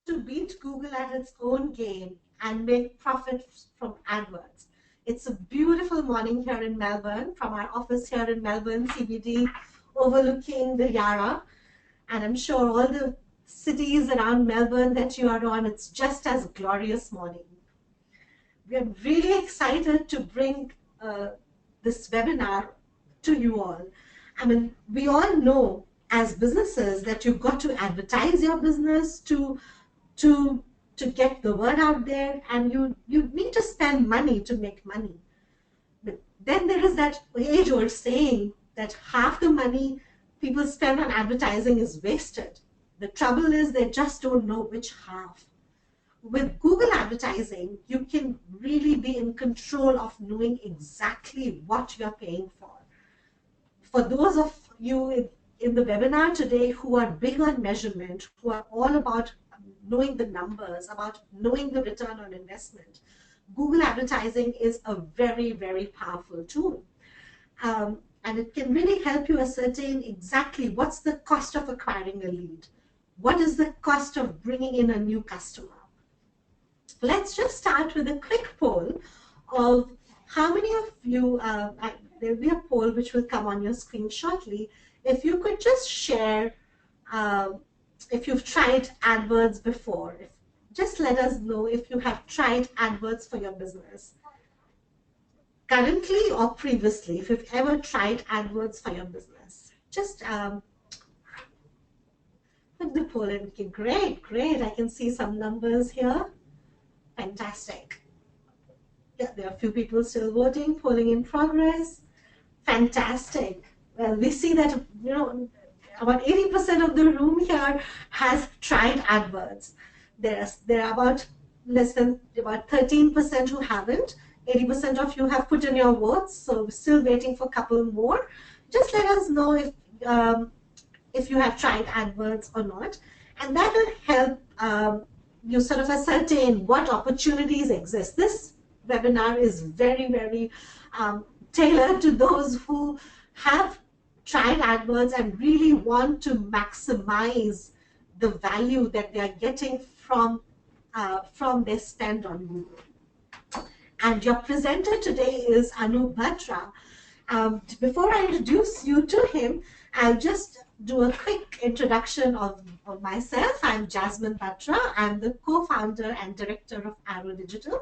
to beat Google at its own game and make profits from AdWords. It's a beautiful morning here in Melbourne, from our office here in Melbourne CBD, overlooking the Yarra. And I'm sure all the cities around Melbourne that you are on, it's just as glorious morning. We are really excited to bring this webinar to you all. I mean, we all know as businesses that you've got to advertise your business to get the word out there, and you need to spend money to make money. But then there is that age-old saying that half the money people spend on advertising is wasted. The trouble is they just don't know which half. With Google advertising, you can really be in control of knowing exactly what you're paying for. For those of you in the webinar today who are big on measurement, who are all about knowing the numbers, about knowing the return on investment, Google advertising is a very, very powerful tool. And it can really help you ascertain exactly what's the cost of acquiring a lead. What is the cost of bringing in a new customer? Let's just start with a quick poll of how many of you, there'll be a poll which will come on your screen shortly. If you could just share if you've tried AdWords before. Just let us know if you have tried AdWords for your business. Currently or previously, if you've ever tried AdWords for your business. Just put the poll in. Okay, great, great. I can see some numbers here. Fantastic. Yeah, there are a few people still voting, polling in progress. Fantastic. Well, we see that, you know, about 80% of the room here has tried AdWords. There are about less than about 13% who haven't. 80% of you have put in your votes, so we're still waiting for a couple more. Just let us know if you have tried AdWords or not, and that will help you sort of ascertain what opportunities exist. This webinar is very, very tailored to those who have tried AdWords and really want to maximize the value that they are getting from their spend on Google. And your presenter today is Anup Batra. Before I introduce you to him, I'll just do a quick introduction of myself. I'm Jasmine Batra. I'm the co-founder and director of Arrow Digital,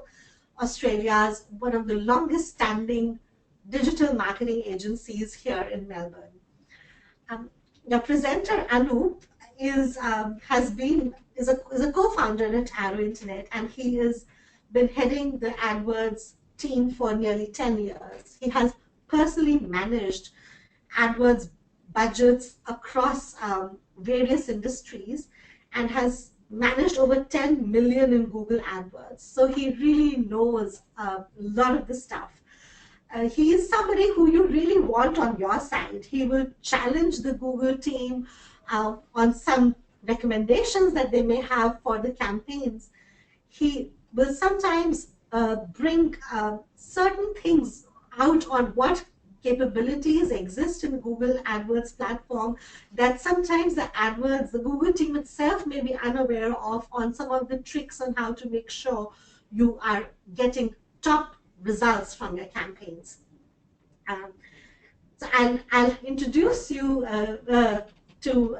Australia's one of the longest standing digital marketing agencies here in Melbourne. Your presenter Anup is a co-founder at Arrow Internet, and he has been heading the AdWords team for nearly 10 years. He has personally managed AdWords budgets across various industries and has managed over 10 million in Google AdWords. So he really knows a lot of the stuff. He is somebody who you really want on your side. He will challenge the Google team on some recommendations that they may have for the campaigns. He will sometimes bring certain things out on what capabilities exist in Google AdWords platform that sometimes the Google team itself may be unaware of, on some of the tricks on how to make sure you are getting top results from your campaigns. So I'll introduce you to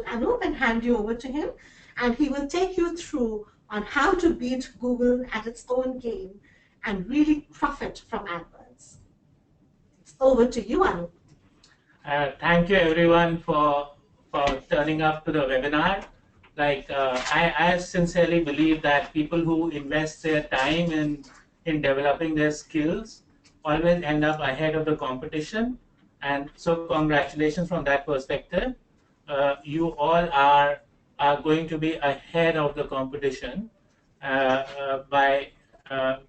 Anup and hand you over to him, and he will take you through on how to beat Google at its own game and really profit from AdWords. It's over to you, Anup. Thank you everyone for turning up to the webinar. I sincerely believe that people who invest their time in developing their skills always end up ahead of the competition, and so congratulations from that perspective. You all are going to be ahead of the competition by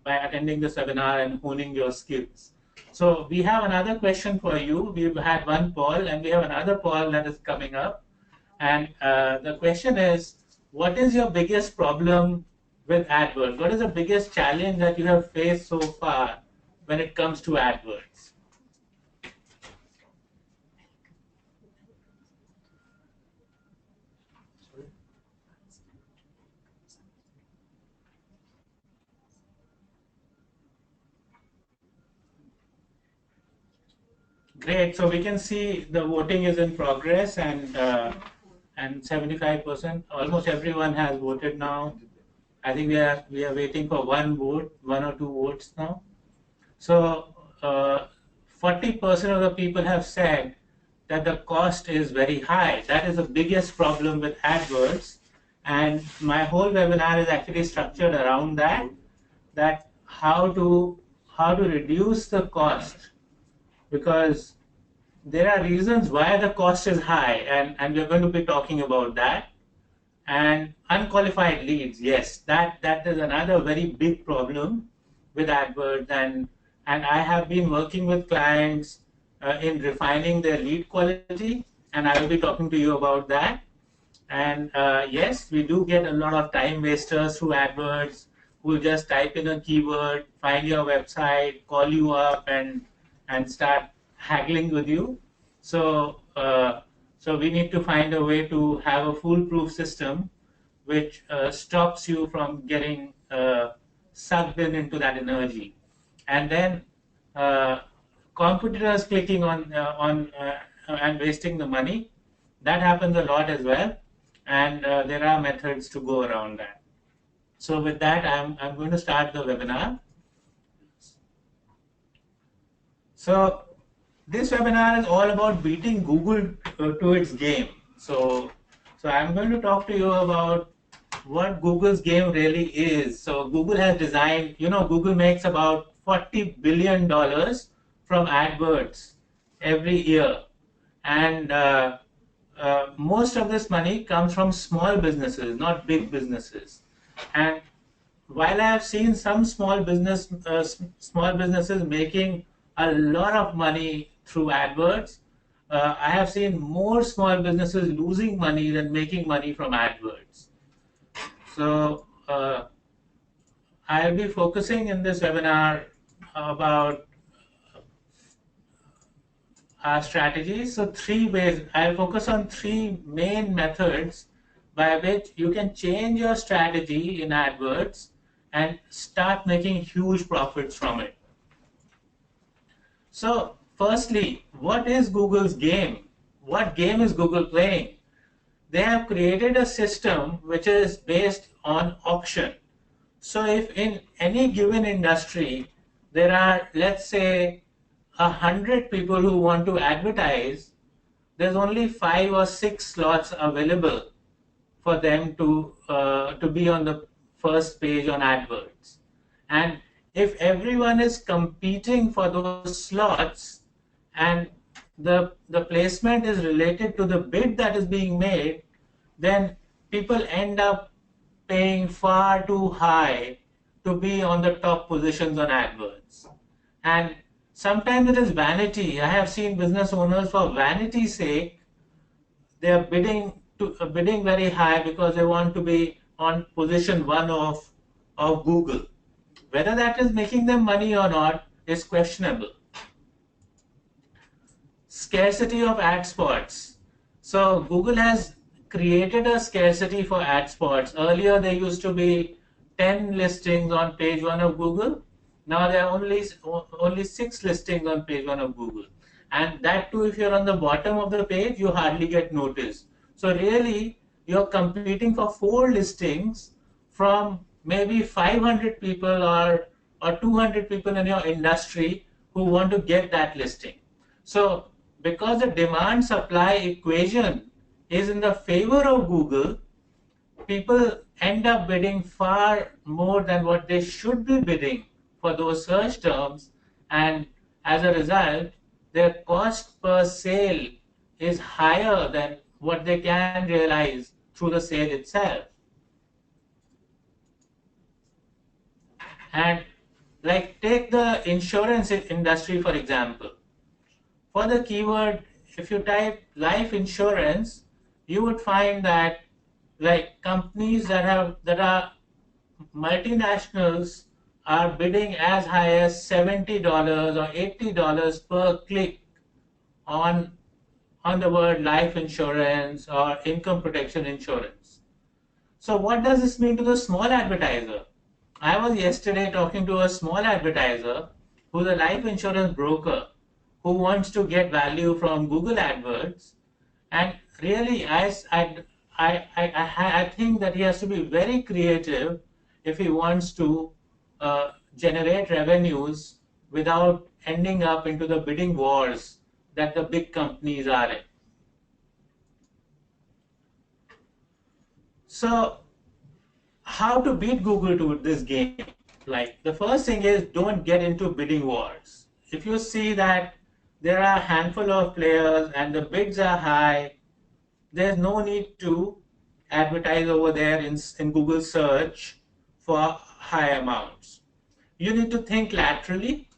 attending this webinar and honing your skills. So we have another question for you. We've had one poll and we have another poll that is coming up. And the question is, what is your biggest problem with AdWords? What is the biggest challenge that you have faced so far when it comes to AdWords? Great. So we can see the voting is in progress, and 75%, almost everyone has voted now. I think we are waiting for one vote, one or two votes now. So 40% of the people have said that the cost is very high. That is the biggest problem with AdWords. And my whole webinar is actually structured around that, that how to reduce the cost, because there are reasons why the cost is high, and we're going to be talking about that. And unqualified leads, yes, that is another very big problem with AdWords, and I have been working with clients in refining their lead quality, and I will be talking to you about that. And yes, we do get a lot of time wasters through AdWords who just type in a keyword, find your website, call you up, and start haggling with you. So we need to find a way to have a foolproof system which stops you from getting sucked into that energy. And then uh, competitors clicking on and wasting the money, that happens a lot as well, and there are methods to go around that. So with that, I'm going to start the webinar. So this webinar is all about beating Google to its game. So I'm going to talk to you about what Google's game really is. So Google has designed, Google makes about $40 billion from AdWords every year. And most of this money comes from small businesses, not big businesses. And while I have seen some small businesses making a lot of money through AdWords, I have seen more small businesses losing money than making money from AdWords. So I'll be focusing in this webinar about our strategies. So three ways, I'll focus on three main methods by which you can change your strategy in AdWords and start making huge profits from it. So firstly, what is Google's game? What game is Google playing? They have created a system which is based on auction. So if in any given industry there are, let's say, 100 people who want to advertise, there's only 5 or 6 slots available for them to be on the first page on AdWords. And if everyone is competing for those slots and the placement is related to the bid that is being made, then people end up paying far too high to be on the top positions on AdWords. And sometimes it is vanity. I have seen business owners, for vanity's sake, they are bidding very high because they want to be on position one of Google. Whether that is making them money or not is questionable. Scarcity of ad spots. So Google has created a scarcity for ad spots. Earlier there used to be 10 listings on page one of Google. Now there are only 6 listings on page one of Google. And that too, if you're on the bottom of the page, you hardly get noticed. So really, you're competing for 4 listings from maybe 500 people or 200 people in your industry who want to get that listing. So because the demand supply equation is in the favor of Google, people end up bidding far more than what they should be bidding for those search terms, and as a result, their cost per sale is higher than what they can realize through the sale itself. And like, take the insurance industry for example. For the keyword, if you type life insurance, you would find that like companies that are multinationals are bidding as high as $70 or $80 per click on the word life insurance or income protection insurance. So what does this mean to the small advertiser? I was yesterday talking to a small advertiser who's a life insurance broker, who wants to get value from Google AdWords, and really I think that he has to be very creative if he wants to generate revenues without ending up into the bidding wars that the big companies are in. So how to beat Google to this game? Like, the first thing is, don't get into bidding wars. If you see that there are a handful of players and the bids are high, there's no need to advertise over there in Google search for high amounts. You need to think laterally.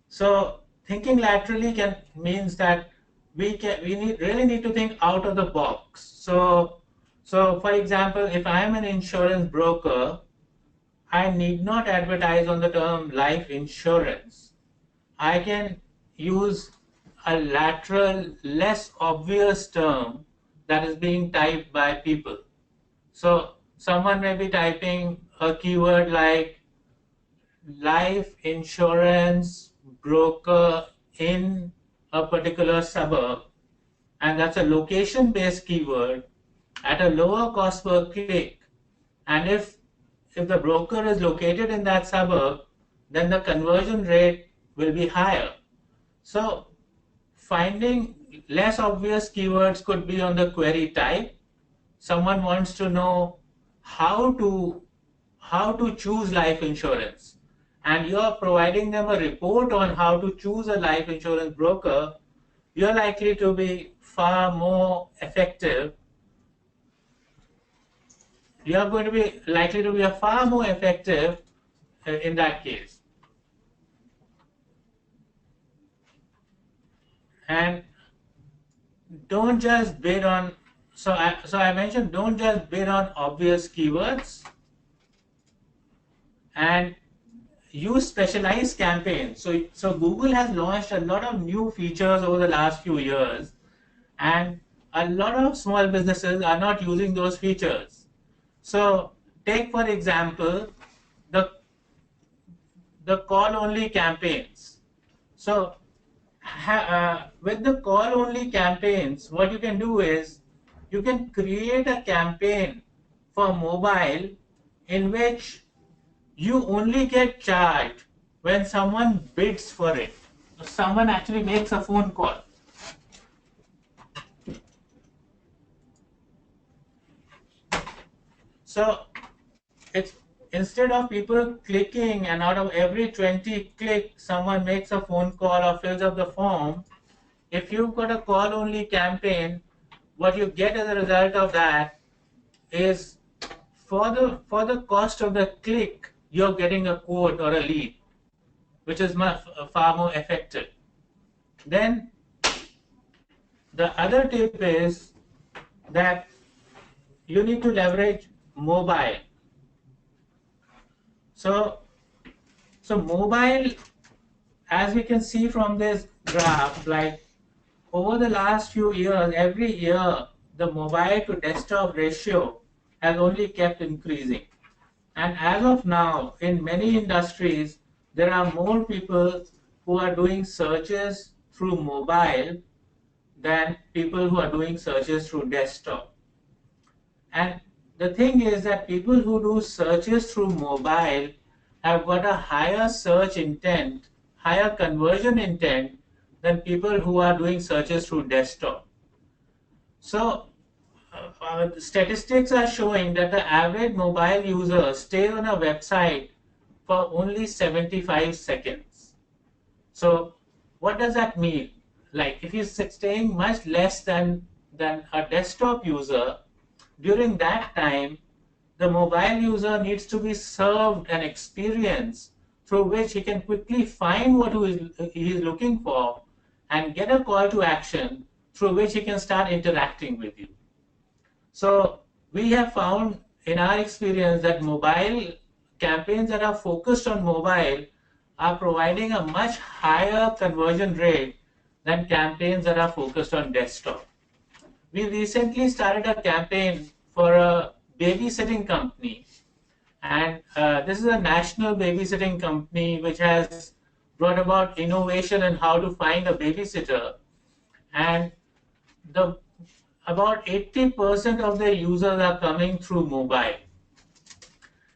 So thinking laterally means that really need to think out of the box. So for example, if I am an insurance broker, I need not advertise on the term life insurance. I can use a lateral, less obvious term that is being typed by people. So someone may be typing a keyword like life insurance broker in a particular suburb, and that's a location-based keyword at a lower cost per click. And if the broker is located in that suburb, then the conversion rate will be higher. So finding less obvious keywords could be on the query type. Someone wants to know how to choose life insurance, and you're providing them a report on how to choose a life insurance broker. You're likely to be far more effective. You're going to be likely to be far more effective in that case. And don't just bid on, so I mentioned, don't just bid on obvious keywords, and use specialized campaigns. So Google has launched a lot of new features over the last few years, and a lot of small businesses are not using those features. So take, for example, the call-only campaigns. So with the call-only campaigns, what you can do is you can create a campaign for mobile in which you only get charged when someone bids for it. So someone actually makes a phone call. So it's, instead of people clicking and out of every 20 clicks someone makes a phone call or fills up the form, if you've got a call only campaign, what you get as a result of that is, for the cost of the click, you're getting a quote or a lead, which is far more effective. Then the other tip is that you need to leverage mobile. So mobile, as we can see from this graph, like over the last few years, every year, the mobile to desktop ratio has only kept increasing. And as of now, in many industries, there are more people who are doing searches through mobile than people who are doing searches through desktop. And the thing is that people who do searches through mobile have got a higher search intent, higher conversion intent than people who are doing searches through desktop. So statistics are showing that the average mobile user stays on a website for only 75 seconds. So what does that mean? Like, if you're staying much less than a desktop user, during that time, the mobile user needs to be served an experience through which he can quickly find what he is looking for and get a call to action through which he can start interacting with you. So we have found in our experience that mobile campaigns that are focused on mobile are providing a much higher conversion rate than campaigns that are focused on desktop. We recently started a campaign for a babysitting company, and this is a national babysitting company which has brought about innovation in how to find a babysitter, and about 80% of the users are coming through mobile.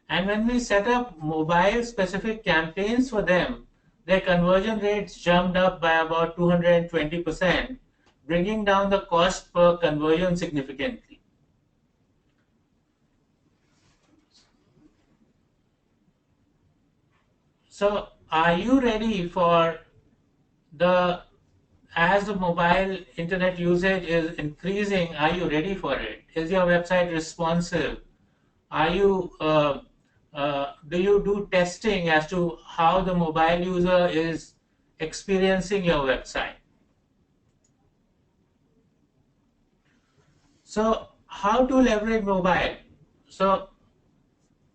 And when we set up mobile specific campaigns for them, their conversion rates jumped up by about 220%, bringing down the cost per conversion significantly. So are you ready for as the mobile internet usage is increasing, are you ready for it? Is your website responsive? Are you do you do testing as to how the mobile user is experiencing your website? So how to leverage mobile? So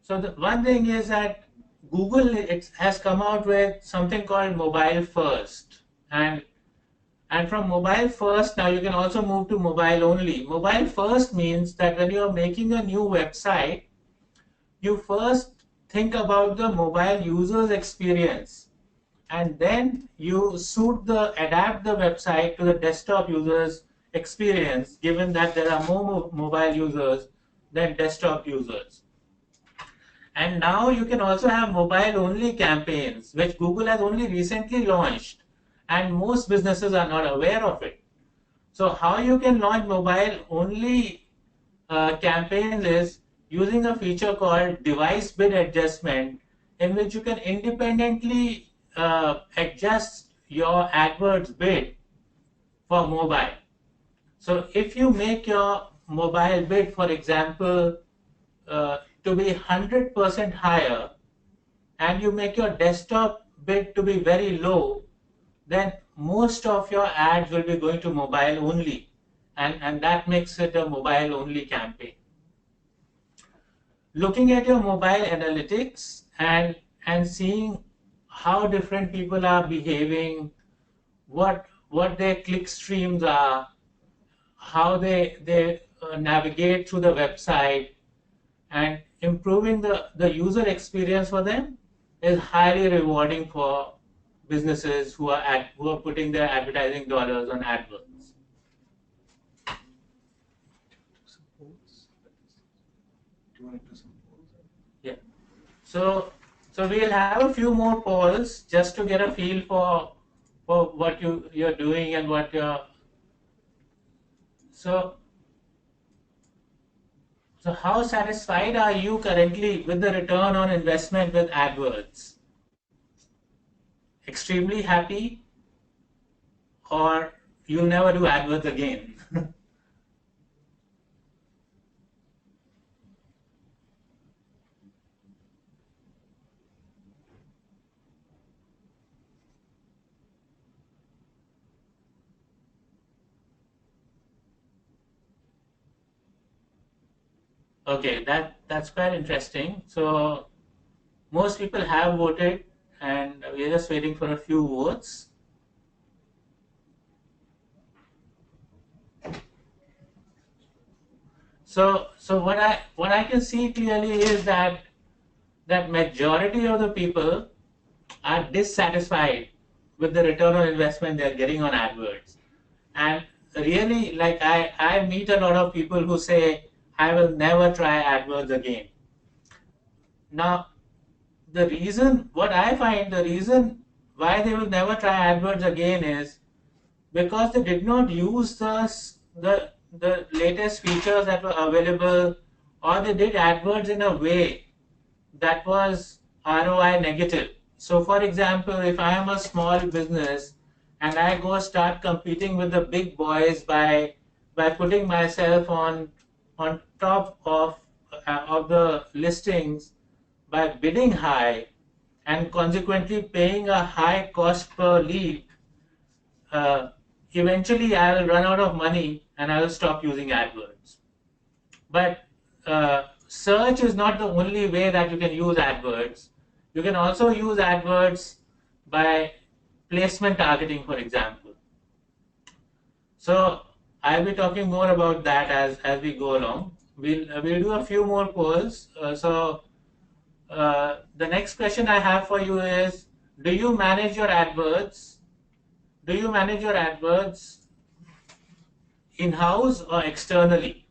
the one thing is that Google has come out with something called mobile first, and from mobile first, now you can also move to mobile only. Mobile first means that when you are making a new website, you first think about the mobile user's experience, and then you adapt the website to the desktop user's experience, given that there are more mobile users than desktop users. And now you can also have mobile only campaigns, which Google has only recently launched, and most businesses are not aware of it. So how you can launch mobile only campaigns is using a feature called device bid adjustment, in which you can independently adjust your AdWords bid for mobile. So if you make your mobile bid, for example, to be 100% higher, and you make your desktop bid to be very low, then most of your ads will be going to mobile only, and that makes it a mobile only campaign. Looking at your mobile analytics and seeing how different people are behaving, what their click streams are, how they navigate through the website, and improving the user experience for them is highly rewarding for businesses who are putting their advertising dollars on AdWords. Yeah. So we'll have a few more polls just to get a feel for what you're doing and what you're. So how satisfied are you currently with the return on investment with AdWords? Extremely happy, or you'll never do AdWords again? Okay, that's quite interesting. So most people have voted, and we're just waiting for a few votes. So what I can see clearly is that majority of the people are dissatisfied with the return on investment they're getting on AdWords. And really, like I meet a lot of people who say, I will never try AdWords again. Now, what I find the reason why they will never try AdWords again is because they did not use the latest features that were available, or they did AdWords in a way that was ROI negative. So for example, if I am a small business and I go start competing with the big boys by putting myself on top of the listings by bidding high and consequently paying a high cost per lead, eventually I will run out of money and I will stop using AdWords. But search is not the only way that you can use AdWords. You can also use AdWords by placement targeting, for example. So I'll be talking more about that as we go along. We'll do a few more polls. The next question I have for you is, do you manage your AdWords? Do you manage your AdWords in-house or externally?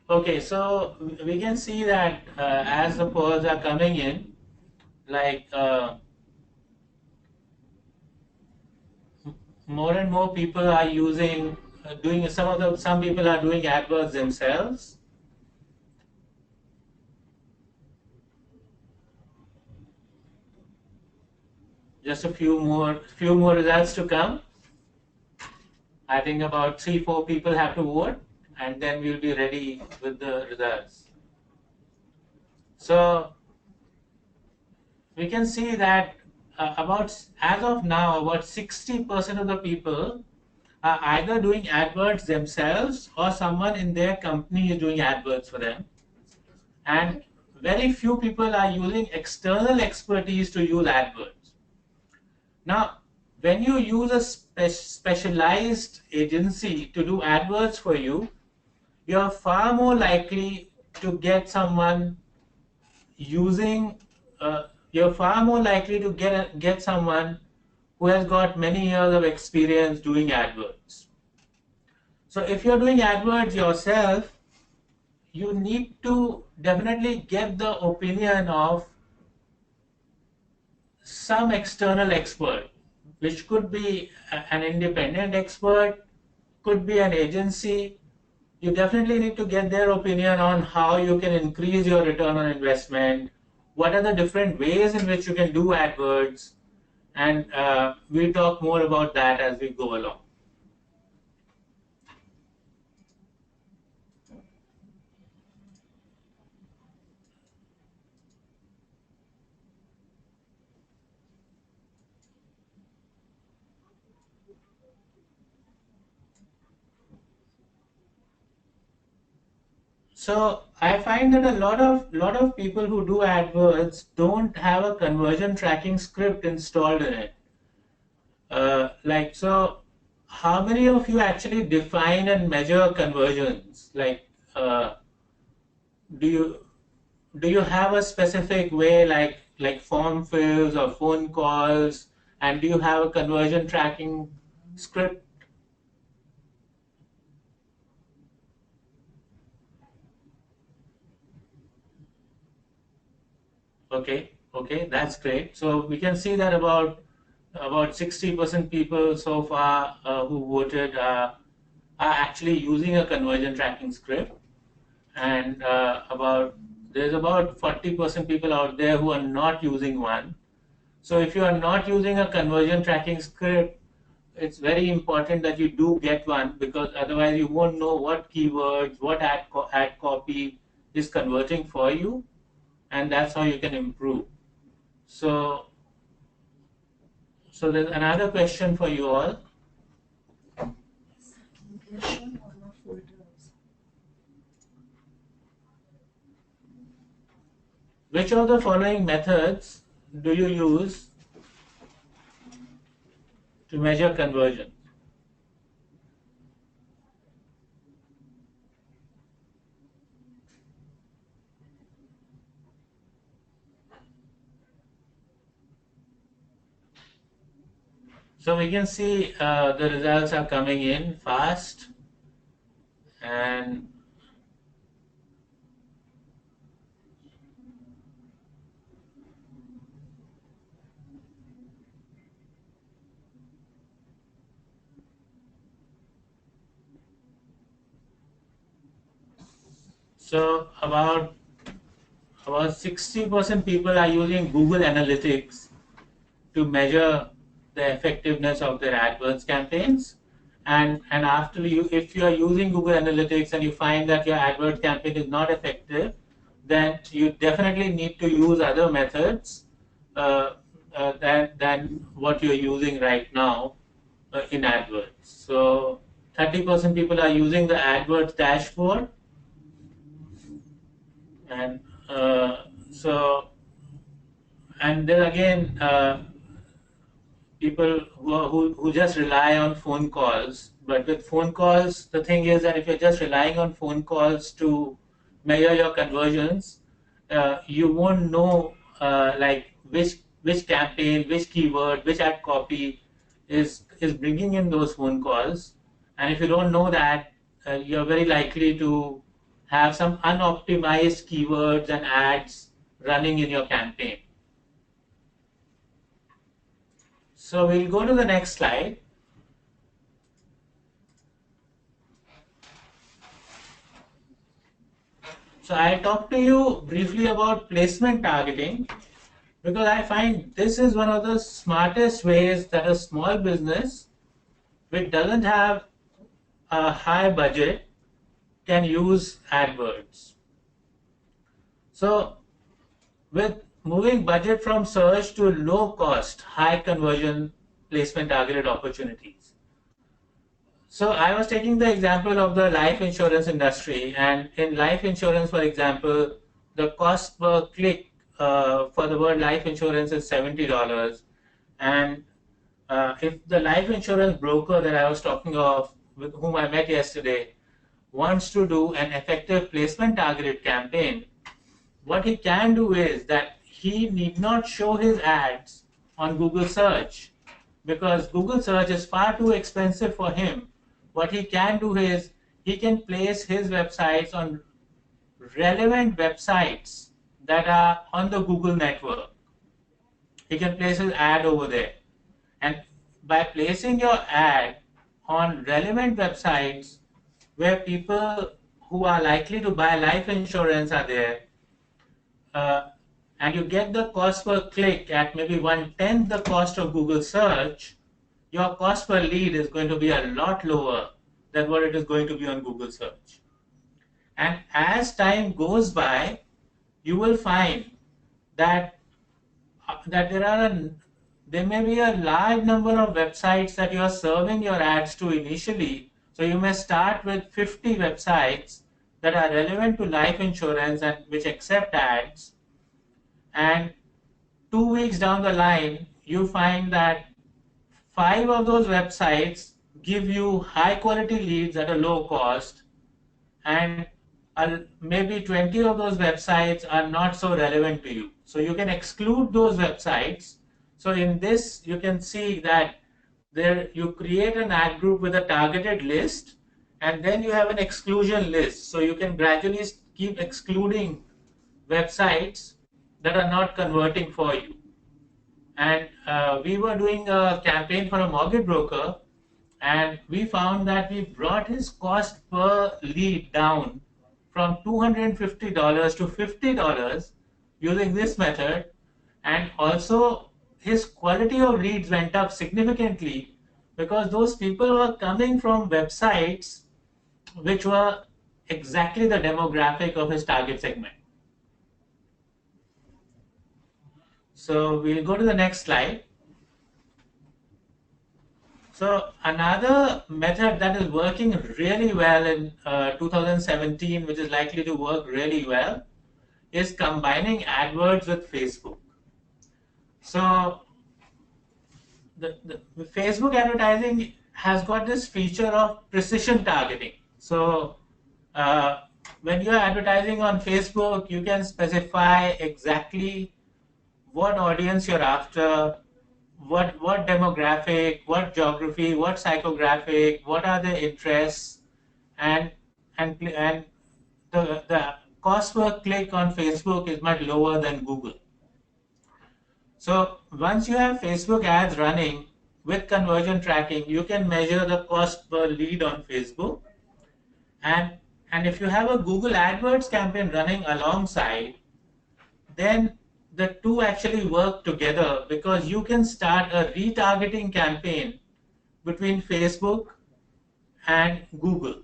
Okay, so we can see that as the polls are coming in, like more and more people are using, doing some people are doing AdWords themselves. Just a few more results to come. I think about 3-4 people have to vote, and then we'll be ready with the results. So we can see that as of now, about 60% of the people are either doing AdWords themselves or someone in their company is doing AdWords for them. And very few people are using external expertise to use AdWords. Now, when you use a specialized agency to do AdWords for you, you're far more likely to get someone using, you're far more likely to get someone who has got many years of experience doing AdWords. So if you're doing AdWords yourself, you need to definitely get the opinion of some external expert, which could be an independent expert, could be an agency. You definitely need to get their opinion on how you can increase your return on investment, what are the different ways in which you can do AdWords, and we'll talk more about that as we go along. So I find that a lot of people who do AdWords don't have a conversion tracking script installed in it. So how many of you actually define and measure conversions? Do you have a specific way, like form fills or phone calls, and do you have a conversion tracking script? Okay, that's great. So we can see that about 60% people so far who voted are actually using a conversion tracking script, and there's about 40% people out there who are not using one. So if you are not using a conversion tracking script, it's very important that you do get one, because otherwise you won't know what keywords, what ad copy is converting for you, and that's how you can improve. So there's another question for you all. Which of the following methods do you use to measure conversion? So we can see the results are coming in fast, and so about 60% people are using Google Analytics to measure the effectiveness of their AdWords campaigns. And if you are using Google Analytics and you find that your AdWords campaign is not effective, then you definitely need to use other methods than what you're using right now in AdWords. So 30% people are using the AdWords dashboard, and So, and then again, people who just rely on phone calls. But with phone calls, the thing is that if you're just relying on phone calls to measure your conversions, you won't know like which campaign, which keyword, which ad copy is bringing in those phone calls. And if you don't know that, you're very likely to have some unoptimized keywords and ads running in your campaign. So we'll go to the next slide. So I talked to you briefly about placement targeting because I find this is one of the smartest ways that a small business which doesn't have a high budget can use AdWords. So with moving budget from search to low cost, high conversion placement targeted opportunities. So I was taking the example of the life insurance industry, and in life insurance, for example, the cost per click for the word life insurance is $70. And if the life insurance broker that I was talking of, with whom I met yesterday, wants to do an effective placement targeted campaign, what he can do is that he need not show his ads on Google search because Google search is far too expensive for him. What he can do is he can place his websites on relevant websites that are on the Google network. He can place his ad over there. And by placing your ad on relevant websites where people who are likely to buy life insurance are there, and you get the cost per click at maybe 1/10 the cost of Google search, your cost per lead is going to be a lot lower than what it is going to be on Google search. And as time goes by, you will find that there may be a large number of websites that you are serving your ads to initially. So you may start with 50 websites that are relevant to life insurance and which accept ads. And 2 weeks down the line, you find that 5 of those websites give you high quality leads at a low cost, and maybe 20 of those websites are not so relevant to you. So you can exclude those websites. So in this, you can see that there you create an ad group with a targeted list, and then you have an exclusion list. So you can gradually keep excluding websites that are not converting for you. And we were doing a campaign for a mortgage broker, and we found that we brought his cost per lead down from $250 to $50 using this method, and also his quality of leads went up significantly because those people were coming from websites which were exactly the demographic of his target segment. So we'll go to the next slide. So another method that is working really well in 2017, which is likely to work really well, is combining AdWords with Facebook. So the Facebook advertising has got this feature of precision targeting. So when you're advertising on Facebook, you can specify exactly what audience you're after, what demographic, what geography, what psychographic, what are their interests, and the cost per click on Facebook is much lower than Google. So once you have Facebook ads running with conversion tracking, you can measure the cost per lead on Facebook, and if you have a Google AdWords campaign running alongside, then the two actually work together because you can start a retargeting campaign between Facebook and Google.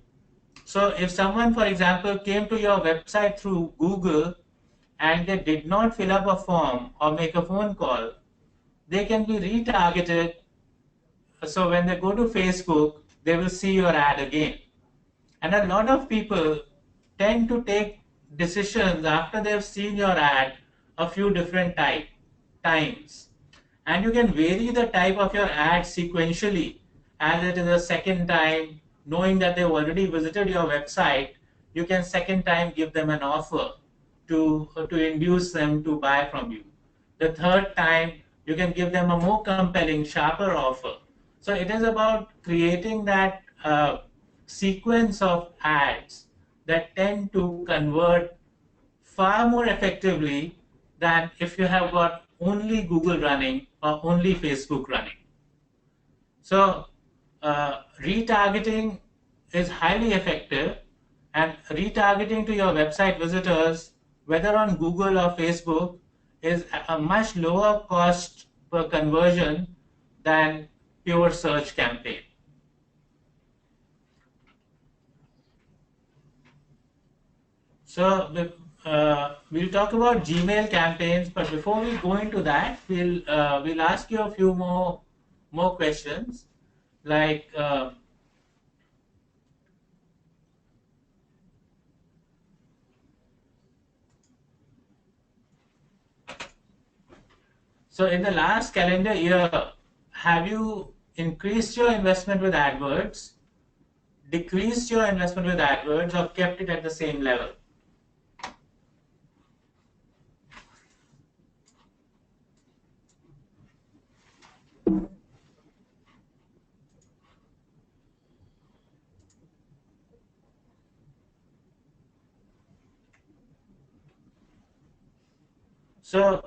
So if someone, for example, came to your website through Google and they did not fill up a form or make a phone call, they can be retargeted. So when they go to Facebook, they will see your ad again. And a lot of people tend to take decisions after they've seen your ad a few different times, and you can vary the type of your ad sequentially. As it is a second time, knowing that they've already visited your website, you can second time give them an offer to induce them to buy from you. The third time, you can give them a more compelling, sharper offer. So it is about creating that sequence of ads that tend to convert far more effectively than if you have got only Google running or only Facebook running. So retargeting is highly effective, and retargeting to your website visitors, whether on Google or Facebook, is a much lower cost per conversion than pure search campaign. So we'll talk about Gmail campaigns, but before we go into that, we'll ask you a few more questions, like so in the last calendar year, have you increased your investment with AdWords, decreased your investment with AdWords, or kept it at the same level? So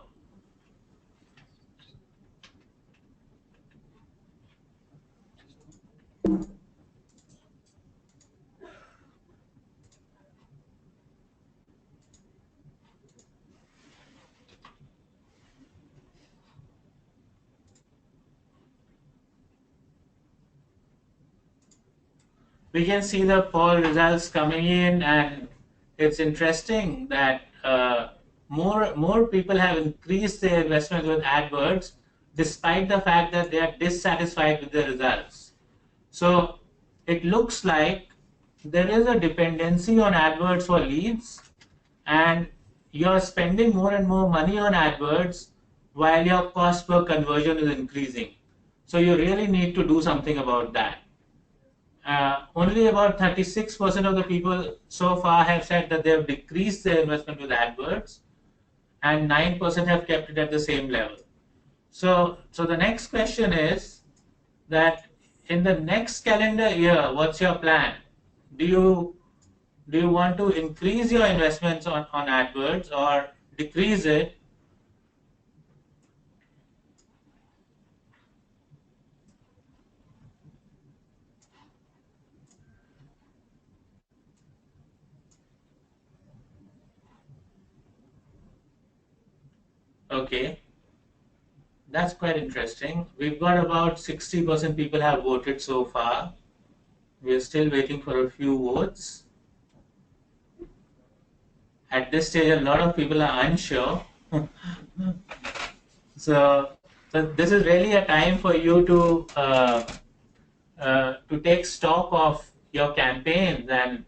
we can see the poll results coming in, and it's interesting that more people have increased their investment with AdWords, despite the fact that they are dissatisfied with the results. So it looks like there is a dependency on AdWords for leads, and you're spending more and more money on AdWords while your cost per conversion is increasing. So you really need to do something about that. Only about 36% of the people so far have said that they have decreased their investment with AdWords, and 9% have kept it at the same level. So the next question is that in the next calendar year, what's your plan? Do you want to increase your investments on AdWords or decrease it? Okay, that's quite interesting. We've got about 60% people have voted so far. We're still waiting for a few votes. At this stage, a lot of people are unsure. So this is really a time for you to take stock of your campaigns, and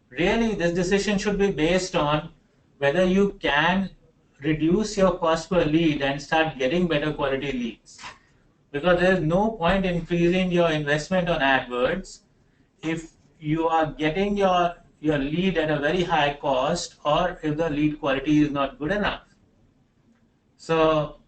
really this decision should be based on whether you can reduce your cost per lead and start getting better quality leads. Because there is no point increasing your investment on AdWords if you are getting your lead at a very high cost, or if the lead quality is not good enough. So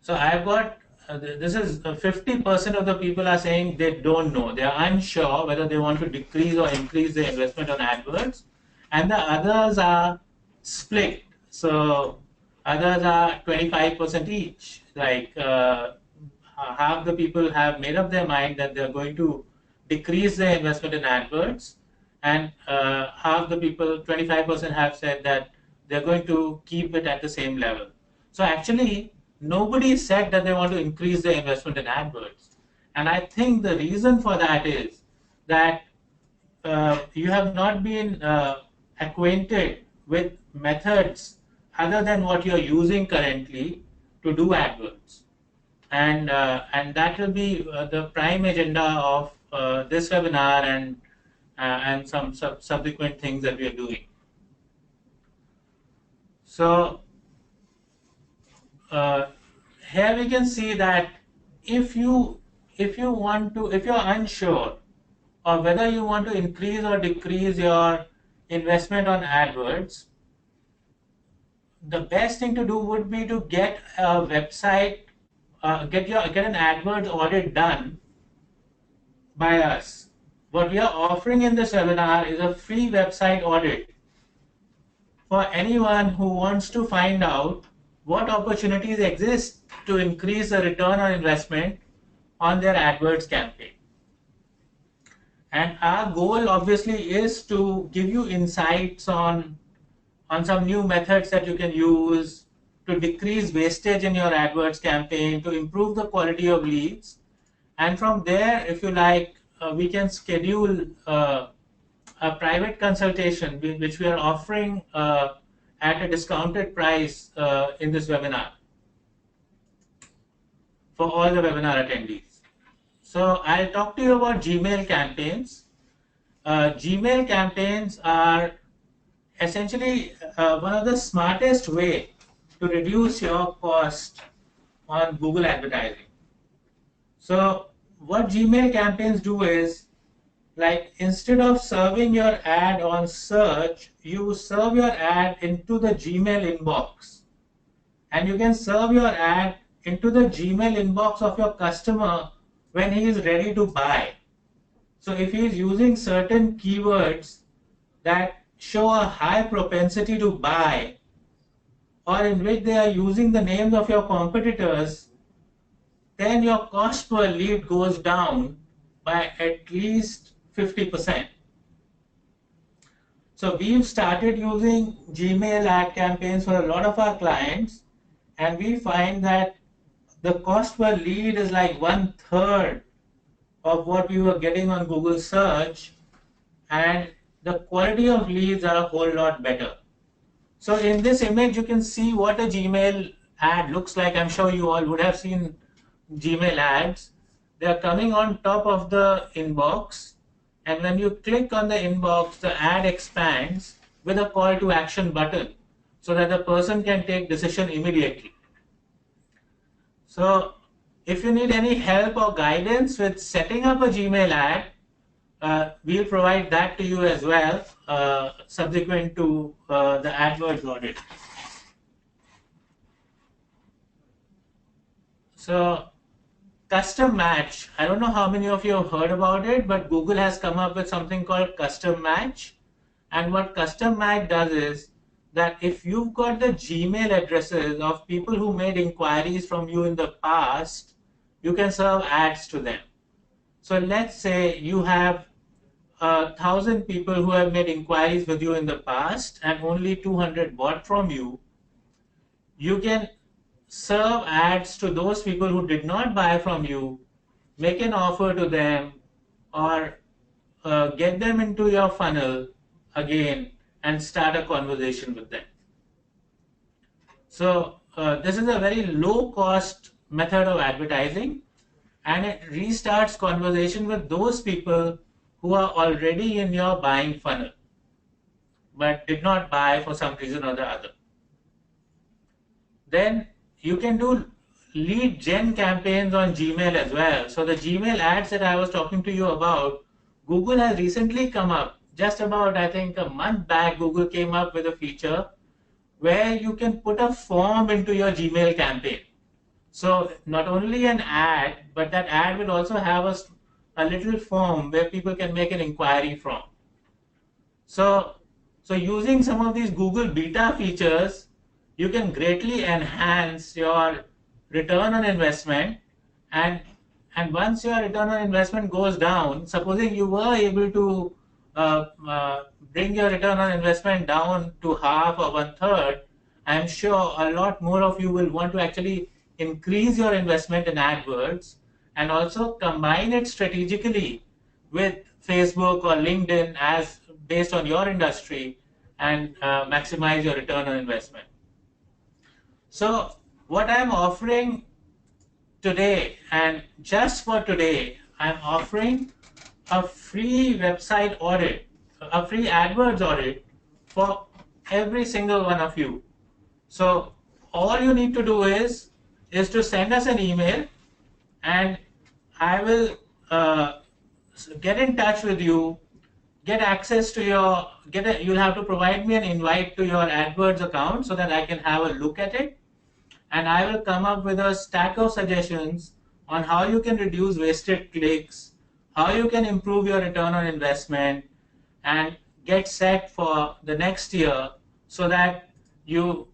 I've got this is 50% of the people are saying they don't know. They are unsure whether they want to decrease or increase their investment on AdWords, and the others are split. So others are 25% each. Like half the people have made up their mind that they're going to decrease their investment in AdWords, and half the people, 25%, have said that they're going to keep it at the same level. So actually, nobody said that they want to increase their investment in AdWords. And I think the reason for that is that you have not been acquainted with methods other than what you're using currently to do AdWords. And that will be the prime agenda of this webinar and some subsequent things that we are doing. So uh, here we can see that if you if you're unsure or whether you want to increase or decrease your investment on AdWords, the best thing to do would be to get a website, get an AdWords audit done by us. What we are offering in this webinar is a free website audit for anyone who wants to find out what opportunities exist to increase the return on investment on their AdWords campaign. And our goal obviously is to give you insights on some new methods that you can use to decrease wastage in your AdWords campaign, to improve the quality of leads. And from there, if you like, we can schedule a private consultation, which we are offering at a discounted price in this webinar for all the webinar attendees. So I'll talk to you about Gmail campaigns. Gmail campaigns are essentially one of the smartest way to reduce your cost on Google advertising. So what Gmail campaigns do is, like, instead of serving your ad on search, you serve your ad into the Gmail inbox, and you can serve your ad into the Gmail inbox of your customer when he is ready to buy. So if he is using certain keywords that show a high propensity to buy, or in which they are using the names of your competitors, then your cost per lead goes down by at least 50%. So we've started using Gmail ad campaigns for a lot of our clients, and we find that the cost per lead is like 1/3 of what we were getting on Google search, and the quality of leads are a whole lot better. So in this image, you can see what a Gmail ad looks like. I'm sure you all would have seen Gmail ads. They are coming on top of the inbox, and when you click on the inbox, the ad expands with a call to action button so that the person can take decision immediately. So if you need any help or guidance with setting up a Gmail ad, we'll provide that to you as well, subsequent to the AdWords audit. So custom match, I don't know how many of you have heard about it, but Google has come up with something called custom match. And what custom match does is that if you've got the Gmail addresses of people who made inquiries from you in the past, you can serve ads to them. So let's say you have 1,000 people who have made inquiries with you in the past and only 200 bought from you. You can serve ads to those people who did not buy from you, make an offer to them, or get them into your funnel again and start a conversation with them. So this is a very low cost method of advertising, and it restarts conversation with those people who are already in your buying funnel but did not buy for some reason or the other. Then you can do lead gen campaigns on Gmail as well. So the Gmail ads that I was talking to you about, Google has recently come up, just about I think a month back, Google came up with a feature where you can put a form into your Gmail campaign. So not only an ad, but that ad will also have a little form where people can make an inquiry from. So using some of these Google beta features, you can greatly enhance your return on investment, and once your return on investment goes down, supposing you were able to bring your return on investment down to half or 1/3, I'm sure a lot more of you will want to actually increase your investment in AdWords and also combine it strategically with Facebook or LinkedIn as based on your industry and maximize your return on investment. So what I'm offering today, and just for today, I'm offering a free website audit, a free AdWords audit for every single one of you. So all you need to do is to send us an email, and I will get in touch with you, get access to your, you'll have to provide me an invite to your AdWords account so that I can have a look at it. And I will come up with a stack of suggestions on how you can reduce wasted clicks, how you can improve your return on investment, and get set for the next year so that you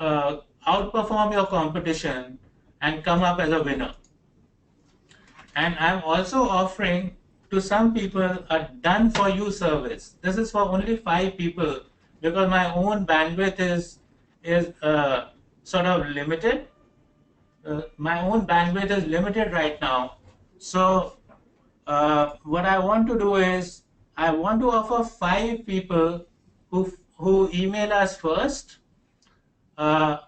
outperform your competition and come up as a winner. And I'm also offering to some people a done for you service. This is for only 5 people because my own bandwidth is sort of limited. My own bandwidth is limited right now. So what I want to do is I want to offer 5 people who email us first uh,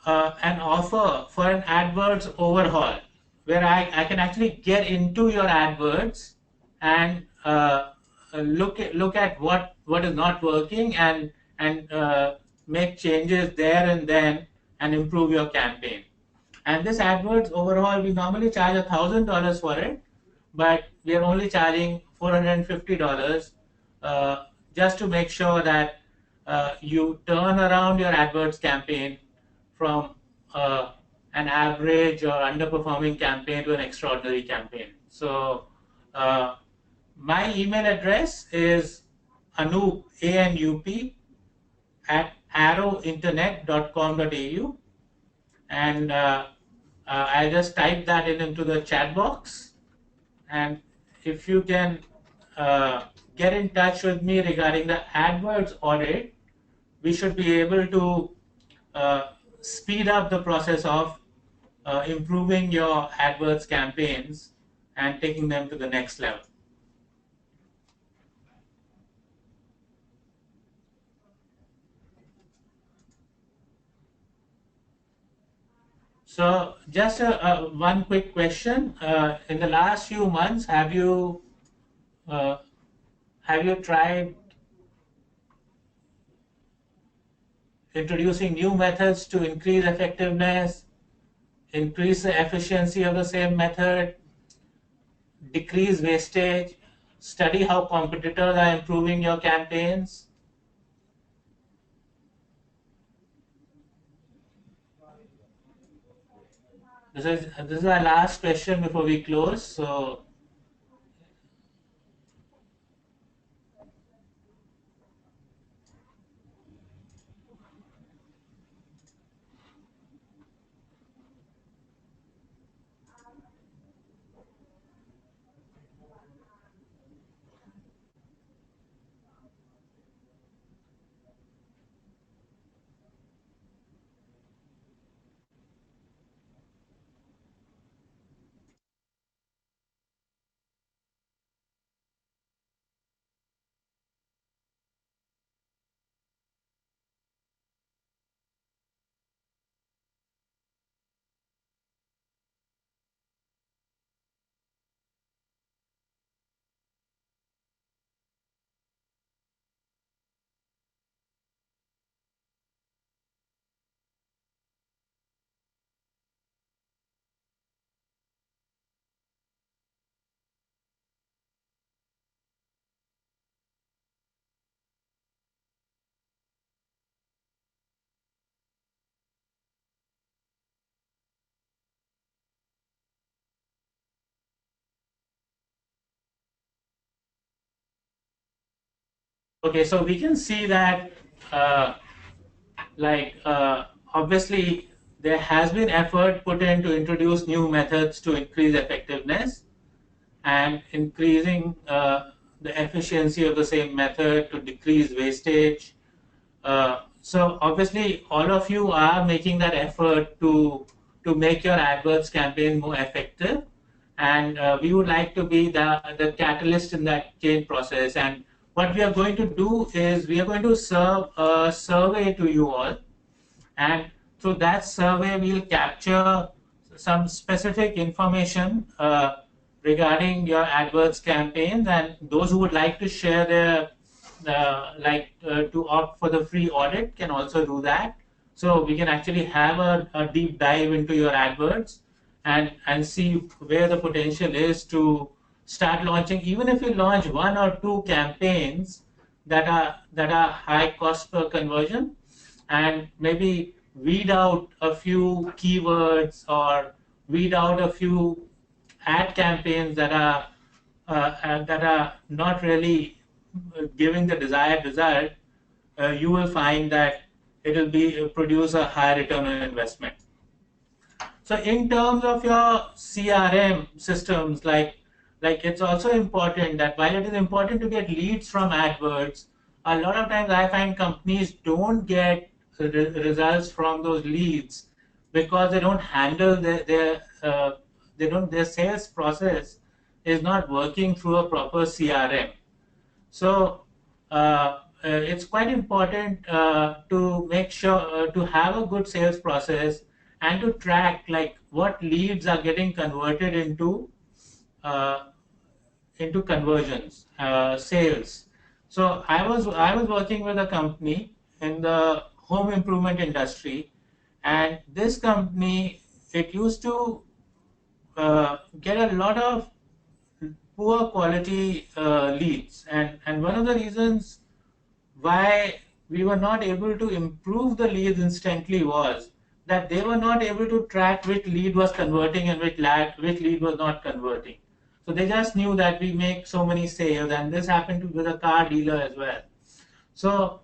an offer for an AdWords overhaul, where I can actually get into your AdWords and look at what is not working and make changes there and then and improve your campaign. And this AdWords overhaul, we normally charge $1,000 for it, but we are only charging $450 just to make sure that you turn around your AdWords campaign from an average or underperforming campaign to an extraordinary campaign. So my email address is Anup, A-N-U-P, at arrowinternet.com.au, and I just type that into the chat box. And if you can get in touch with me regarding the AdWords audit, we should be able to speed up the process of improving your AdWords campaigns and taking them to the next level. So just one quick question. In the last few months, uh, have you tried introducing new methods to increase effectiveness, increase the efficiency of the same method, decrease wastage, study how competitors are improving your campaigns? This is our last question before we close. So okay, so we can see that uh, obviously there has been effort put in to introduce new methods to increase effectiveness and increasing the efficiency of the same method to decrease wastage. So obviously all of you are making that effort to make your AdWords campaign more effective, and we would like to be the catalyst in that change process. And what we are going to do is we are going to serve a survey to you all, and through that survey we'll capture some specific information regarding your AdWords campaigns, and those who would like to share their to opt for the free audit can also do that. So we can actually have a deep dive into your AdWords and see where the potential is to start launching. Even if you launch one or two campaigns that are high cost per conversion, and maybe weed out a few keywords or weed out a few ad campaigns that are not really giving the desired result, you will find that it will be produce a higher return on investment. So in terms of your CRM systems, like it's also important that while it is important to get leads from AdWords, a lot of times I find companies don't get results from those leads because they don't handle their sales process is not working through a proper CRM. So it's quite important to make sure to have a good sales process and to track like what leads are getting converted uh, into conversions, sales. So I was working with a company in the home improvement industry, and this company, it used to get a lot of poor quality leads, and one of the reasons why we were not able to improve the leads instantly was that they were not able to track which lead was converting and which lead was not converting. So they just knew that we make so many sales, and this happened with a car dealer as well. So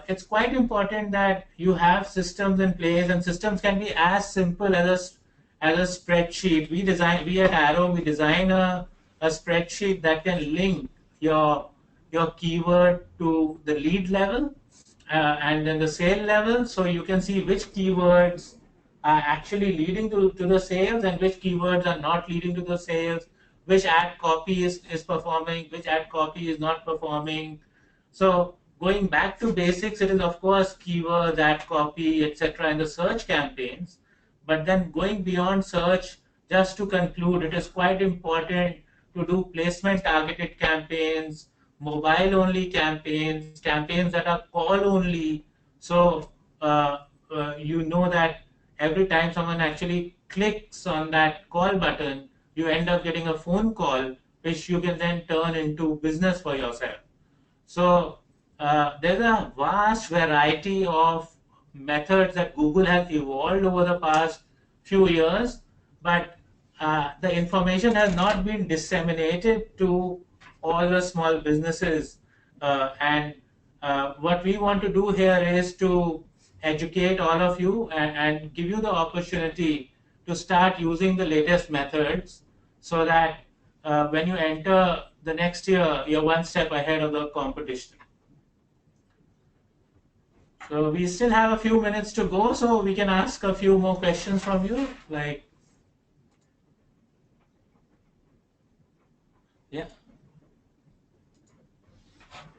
it's quite important that you have systems in place, and systems can be as simple as a spreadsheet. We at Arrow, we design a spreadsheet that can link your keyword to the lead level and then the sale level, so you can see which keywords are actually leading to the sales and which keywords are not leading to the sales, which ad copy is performing, which ad copy is not performing. So going back to basics, it is of course keywords, ad copy, etc. in the search campaigns. But then going beyond search, just to conclude, it is quite important to do placement targeted campaigns, mobile only campaigns, campaigns that are call only. So you know that every time someone actually clicks on that call button, you end up getting a phone call, which you can then turn into business for yourself. So there's a vast variety of methods that Google has evolved over the past few years, but the information has not been disseminated to all the small businesses. And what we want to do here is to educate all of you and give you the opportunity to start using the latest methods so that when you enter the next year, you're one step ahead of the competition. So we still have a few minutes to go, so we can ask a few more questions from you. Like, yeah.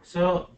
So,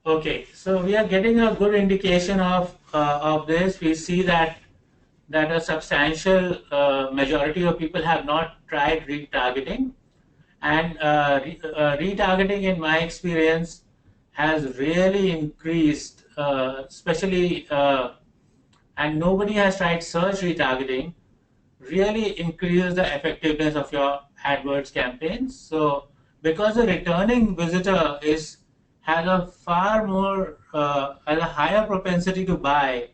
okay, so we are getting a good indication of this. We see that a substantial majority of people have not tried retargeting, and retargeting, in my experience, has really increased, especially, and nobody has tried search retargeting, really increases the effectiveness of your AdWords campaigns. So because the returning visitor has a far more has a higher propensity to buy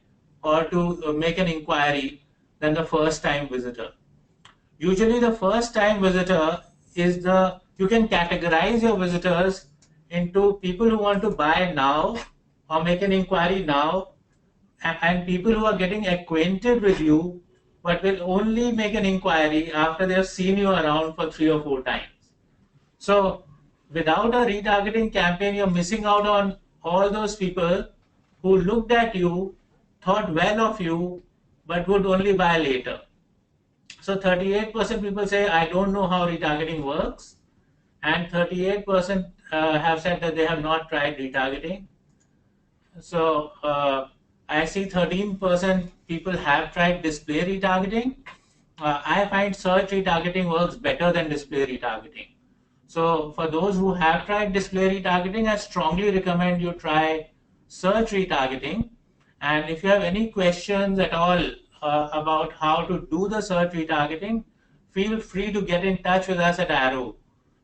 or to make an inquiry than the first time visitor. Usually the first time visitor is you can categorize your visitors into people who want to buy now or make an inquiry now, and people who are getting acquainted with you, but will only make an inquiry after they have seen you around for 3 or 4 times. So without a retargeting campaign, you're missing out on all those people who looked at you, thought well of you, but would only buy later. So 38% people say, I don't know how retargeting works, and 38% have said that they have not tried retargeting. So I see 13% people have tried display retargeting. I find search retargeting works better than display retargeting. So for those who have tried display retargeting, I strongly recommend you try search retargeting. And if you have any questions at all about how to do the search retargeting, feel free to get in touch with us at Arrow.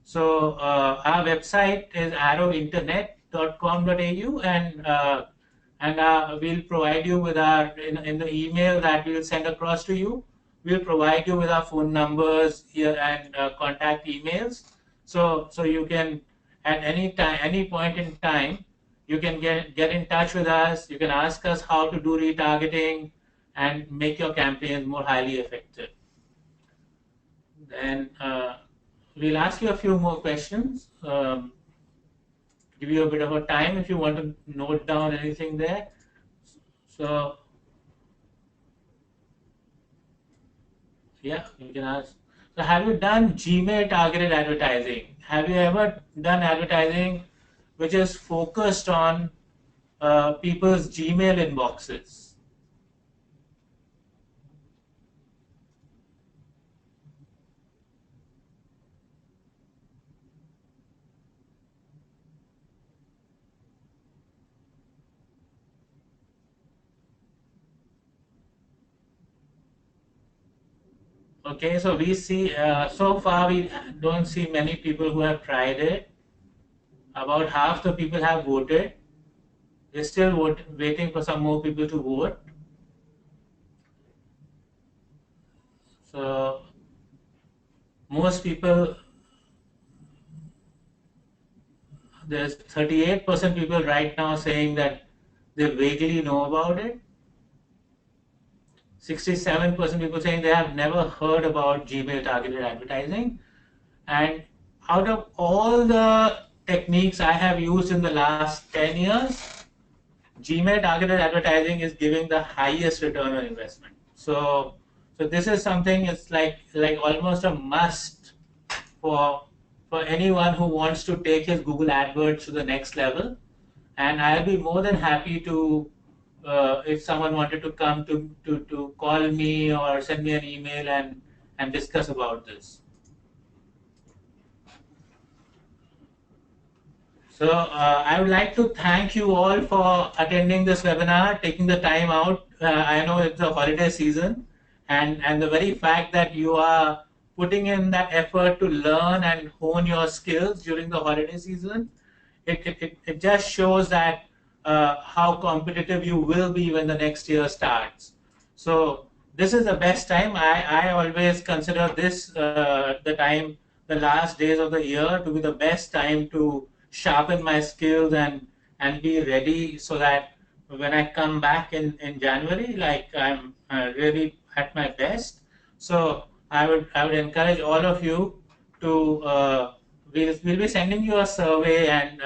So our website is arrowinternet.com.au, and we'll provide you with our in the email that we'll send across to you. We'll provide you with our phone numbers here and contact emails. So you can at any time, any point in time, you can get in touch with us. You can ask us how to do retargeting and make your campaigns more highly effective. Then we'll ask you a few more questions. Give you a bit of a time if you want to note down anything there. So yeah, you can ask. So have you done Gmail targeted advertising? Have you ever done advertising which is focused on people's Gmail inboxes? Okay, so we see, so far we don't see many people who have tried it. About half the people have voted. We're still waiting for some more people to vote. So most people, there's 38% people right now saying that they vaguely know about it. 67% people saying they have never heard about Gmail targeted advertising. And out of all the techniques I have used in the last 10 years, Gmail targeted advertising is giving the highest return on investment. So this is something, it's like almost a must for anyone who wants to take his Google AdWords to the next level. And I'll be more than happy to, if someone wanted to come to call me or send me an email and discuss about this. So I would like to thank you all for attending this webinar, taking the time out. I know it's a holiday season, and the very fact that you are putting in that effort to learn and hone your skills during the holiday season, it just shows that how competitive you will be when the next year starts. So this is the best time. I always consider this the last days of the year to be the best time to sharpen my skills and be ready so that when I come back in January, like I'm really at my best. So I would encourage all of you to we'll be sending you a survey and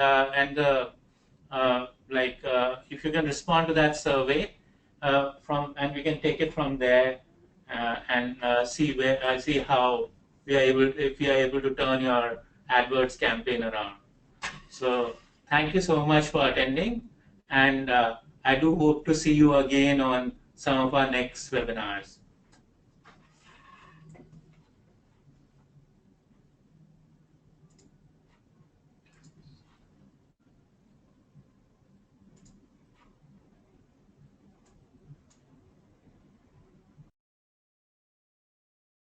if you can respond to that survey and we can take it from there and see how if we are able to turn your AdWords campaign around. So thank you so much for attending, and I do hope to see you again on some of our next webinars.